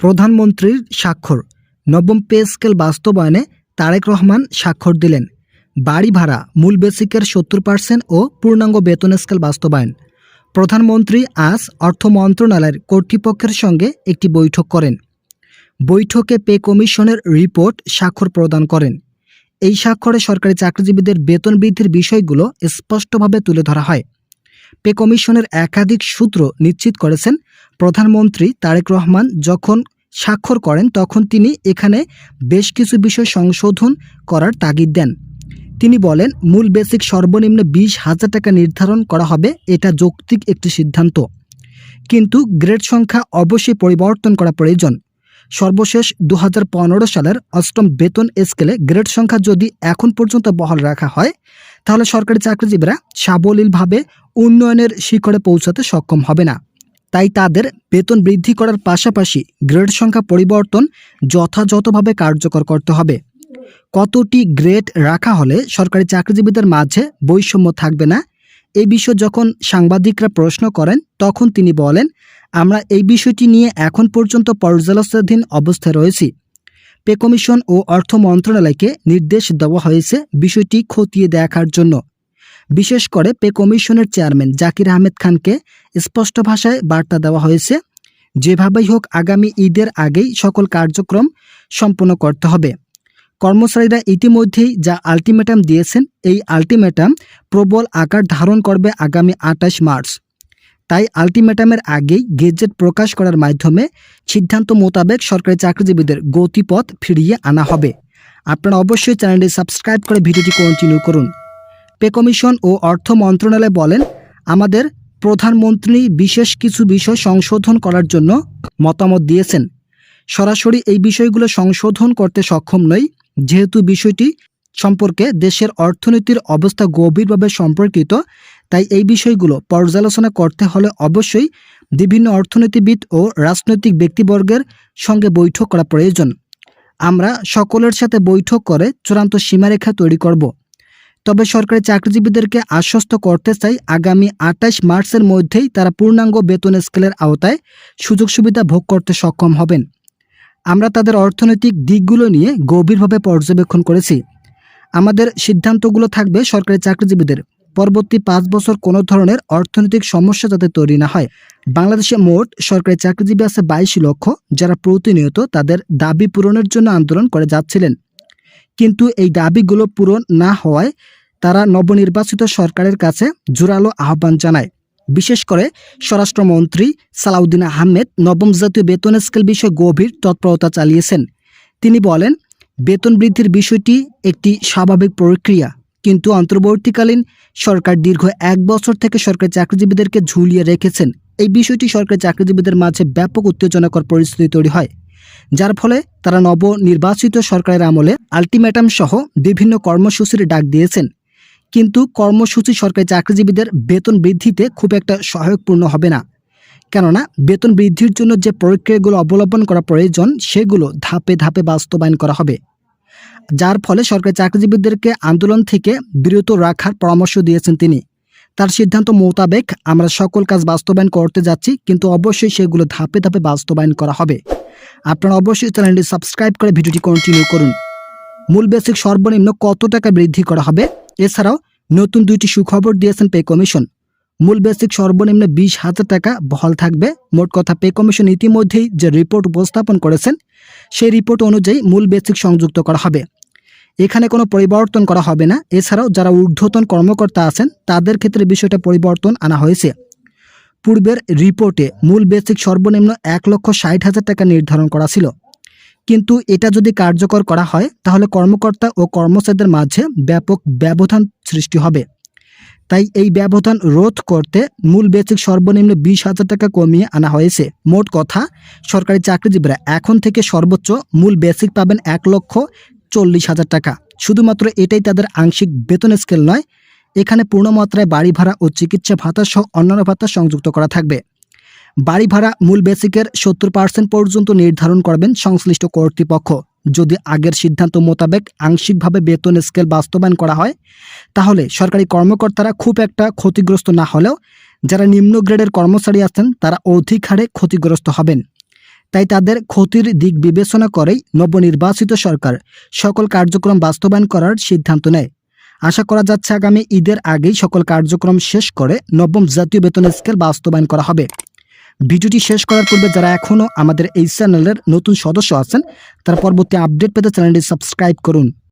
প্রধানমন্ত্রীর স্বাক্ষর। নবম পে স্কেল বাস্তবায়নে তারেক রহমান স্বাক্ষর দিলেন। বাড়ি ভাড়া, মূল বেসিকের 70% ও পূর্ণাঙ্গ বেতন স্কেল বাস্তবায়ন। প্রধানমন্ত্রী আজ অর্থ মন্ত্রণালয়ের কর্তৃপক্ষের সঙ্গে একটি বৈঠক করেন। বৈঠকে পে কমিশনের রিপোর্ট স্বাক্ষর প্রদান করেন। এই স্বাক্ষরে সরকারি চাকরিজীবীদের বেতন বৃদ্ধির বিষয়গুলো স্পষ্টভাবে তুলে ধরা হয়। পে কমিশনের একাধিক সূত্র নিশ্চিত করেছেন, প্রধানমন্ত্রী তারেক রহমান যখন স্বাক্ষর করেন তখন তিনি এখানে বেশ কিছু বিষয় সংশোধন করার তাগিদ দেন। তিনি বলেন, মূল বেসিক সর্বনিম্ন 20,000 টাকা নির্ধারণ করা হবে, এটা যৌক্তিক একটি সিদ্ধান্ত, কিন্তু গ্রেড সংখ্যা অবশ্যই পরিবর্তন করা প্রয়োজন। সর্বশেষ 2015 সালের 8ম বেতন স্কেলে গ্রেড সংখ্যা যদি এখন পর্যন্ত বহাল রাখা হয়, তাহলে সরকারি চাকরিজীবীরা সাবলীলভাবে উন্নয়নের শিখরে পৌঁছাতে সক্ষম হবে না। তাই তাদের বেতন বৃদ্ধি করার পাশাপাশি গ্রেড সংখ্যা পরিবর্তন যথাযথভাবে কার্যকর করতে হবে। কতটি গ্রেড রাখা হলে সরকারি চাকরিজীবীদের মাঝে বৈষম্য থাকবে না, এই বিষয়ে যখন সাংবাদিকরা প্রশ্ন করেন তখন তিনি বলেন, আমরা এই বিষয়টি নিয়ে এখন পর্যন্ত পর্যালোচনাধীন অবস্থায় রয়েছি। পে কমিশন ও অর্থ মন্ত্রণালয়কে নির্দেশ দেওয়া হয়েছে বিষয়টি খতিয়ে দেখার জন্য। বিশেষ করে পে কমিশনের চেয়ারম্যান জাকির আহমেদ খানকে স্পষ্ট ভাষায় বার্তা দেওয়া হয়েছে, যেভাবেই হোক আগামী ঈদের আগেই সকল কার্যক্রম সম্পন্ন করতে হবে। কর্মচারীরা ইতিমধ্যেই যা আলটিমেটাম দিয়েছেন, এই আলটিমেটাম প্রবল আকার ধারণ করবে আগামী 28 মার্চ। তাই আলটিমেটামের আগেই গেজেট প্রকাশ করার মাধ্যমে সিদ্ধান্ত মোতাবেক সরকারি চাকরিজীবীদের গতিপথ ফিরিয়ে আনা হবে। আপনারা অবশ্যই চ্যানেলটি সাবস্ক্রাইব করে ভিডিওটি কন্টিনিউ করুন। পে কমিশন ও অর্থ মন্ত্রণালয় বলেন, আমাদের প্রধানমন্ত্রী বিশেষ কিছু বিষয় সংশোধন করার জন্য মতামত দিয়েছেন। সরাসরি এই বিষয়গুলো সংশোধন করতে সক্ষম নই, যেহেতু বিষয়টি সম্পর্কে দেশের অর্থনীতির অবস্থা গভীরভাবে সম্পর্কিত। তাই এই বিষয়গুলো পর্যালোচনা করতে হলে অবশ্যই বিভিন্ন অর্থনীতিবিদ ও রাজনৈতিক ব্যক্তিবর্গের সঙ্গে বৈঠক করা প্রয়োজন। আমরা সকলের সাথে বৈঠক করে চূড়ান্ত সীমারেখা তৈরি করব। তবে সরকারি চাকরিজীবীদেরকে আশ্বস্ত করতে চাই, আগামী 28 মার্চের মধ্যেই তারা পূর্ণাঙ্গ বেতন স্কেলের আওতায় সুযোগ সুবিধা ভোগ করতে সক্ষম হবেন। আমরা তাদের অর্থনৈতিক দিকগুলো নিয়ে গভীরভাবে পর্যবেক্ষণ করেছি। আমাদের সিদ্ধান্তগুলো থাকবে সরকারি চাকরিজীবীদের পরবর্তী 5 বছর কোনো ধরনের অর্থনৈতিক সমস্যা যাতে তৈরি না হয়। বাংলাদেশে মোট সরকারি চাকরিজীবী আছে 22 লক্ষ, যারা প্রতিনিয়ত তাদের দাবি পূরণের জন্য আন্দোলন করে যাচ্ছিলেন। কিন্তু এই দাবিগুলো পূরণ না হওয়ায় তারা নবনির্বাচিত সরকারের কাছে জোরালো আহ্বান জানায়। বিশেষ করে স্বরাষ্ট্রমন্ত্রী সালাউদ্দিন আহমেদ নবম জাতীয় বেতন স্কেল বিষয়ে গভীর তৎপরতা চালিয়েছেন। তিনি বলেন, বেতন বৃদ্ধির বিষয়টি একটি স্বাভাবিক প্রক্রিয়া, কিন্তু অন্তর্বর্তীকালীন সরকার দীর্ঘ 1 বছর থেকে সরকারি চাকরিজীবীদেরকে ঝুলিয়ে রেখেছেন। এই বিষয়টি সরকারি চাকরিজীবীদের মাঝে ব্যাপক উত্তেজনাকর পরিস্থিতি তৈরি হয়, যার ফলে তারা নবনির্বাচিত সরকারের আমলে আলটিমেটাম সহ বিভিন্ন কর্মসূচির ডাক দিয়েছেন। কিন্তু কর্মসূচি সরকারি চাকরিজীবীদের বেতন বৃদ্ধিতে খুব একটা সহায়কপূর্ণ হবে না, কেননা বেতন বৃদ্ধির জন্য যে প্রক্রিয়াগুলো অবলম্বন করা প্রয়োজন সেগুলো ধাপে ধাপে বাস্তবায়ন করা হবে, যার ফলে সরকারি চাকরিজীবীদেরকে আন্দোলন থেকে বিরত রাখার পরামর্শ দিয়েছেন তিনি। তার সিদ্ধান্ত মোতাবেক আমরা সকল কাজ বাস্তবায়ন করতে যাচ্ছি, কিন্তু অবশ্যই সেগুলো ধাপে ধাপে বাস্তবায়ন করা হবে। আপনারা অবশ্যই চ্যানেলটি সাবস্ক্রাইব করে ভিডিওটি কন্টিনিউ করুন। মূল বেসিক সর্বনিম্ন কত টাকা বৃদ্ধি করা হবে, এছাড়াও নতুন 2টি সুখবর দিয়েছেন পে কমিশন। মূল বেসিক সর্বনিম্ন 20,000 টাকা বহাল থাকবে। মোট কথা, পে কমিশন ইতিমধ্যেই যে রিপোর্ট উপস্থাপন করেছেন সেই রিপোর্ট অনুযায়ী মূল বেসিক সংযুক্ত করা হবে, এখানে কোনো পরিবর্তন করা হবে না। এছাড়াও যারা ঊর্ধ্বতন কর্মকর্তা আছেন তাদের ক্ষেত্রে বিষয়টা পরিবর্তন আনা হয়েছে। পূর্বের রিপোর্টে মূল বেসিক সর্বনিম্ন 1,60,000 টাকা নির্ধারণ করা ছিল, কিন্তু এটা যদি কার্যকর করা হয় তাহলে কর্মকর্তা ও কর্মচারীদের মাঝে ব্যাপক ব্যবধান সৃষ্টি হবে। তাই এই ব্যবধান রোধ করতে মূল বেসিক সর্বনিম্ন 20,000 টাকা কমিয়ে আনা হয়েছে। মোট কথা, সরকারি চাকরিজীবীরা এখন থেকে সর্বোচ্চ মূল বেসিক পাবেন 1,40,000 টাকা। শুধুমাত্র এটাই তাদের আংশিক বেতন স্কেল নয়, এখানে পূর্ণমাত্রায় বাড়ি ভাড়া ও চিকিৎসা ভাতা সহ অন্যান্য ভাতা সংযুক্ত করা থাকবে। বাড়ি ভাড়া মূল বেসিকের 70% পর্যন্ত নির্ধারণ করবেন সংশ্লিষ্ট কর্তৃপক্ষ। যদি আগের সিদ্ধান্ত মোতাবেক আংশিকভাবে বেতন স্কেল বাস্তবায়ন করা হয়, তাহলে সরকারি কর্মকর্তারা খুব একটা ক্ষতিগ্রস্ত না হলেও যারা নিম্ন গ্রেডের কর্মচারী আছেন তারা অধিক হারে ক্ষতিগ্রস্ত হবেন। তাই তাদের ক্ষতির দিক বিবেচনা করেই নবনির্বাচিত সরকার সকল কার্যক্রম বাস্তবায়ন করার সিদ্ধান্ত নেয়। আশা করা যাচ্ছে আগামী ঈদের আগেই সকল কার্যক্রম শেষ করে নবম জাতীয় বেতন স্কেল বাস্তবায়ন করা হবে। ভিডিওটি শেষ করার পূর্বে যারা এখনও আমাদের এই চ্যানেলের নতুন সদস্য আছেন তারা পরবর্তী আপডেট পেতে চ্যানেলটি সাবস্ক্রাইব করুন।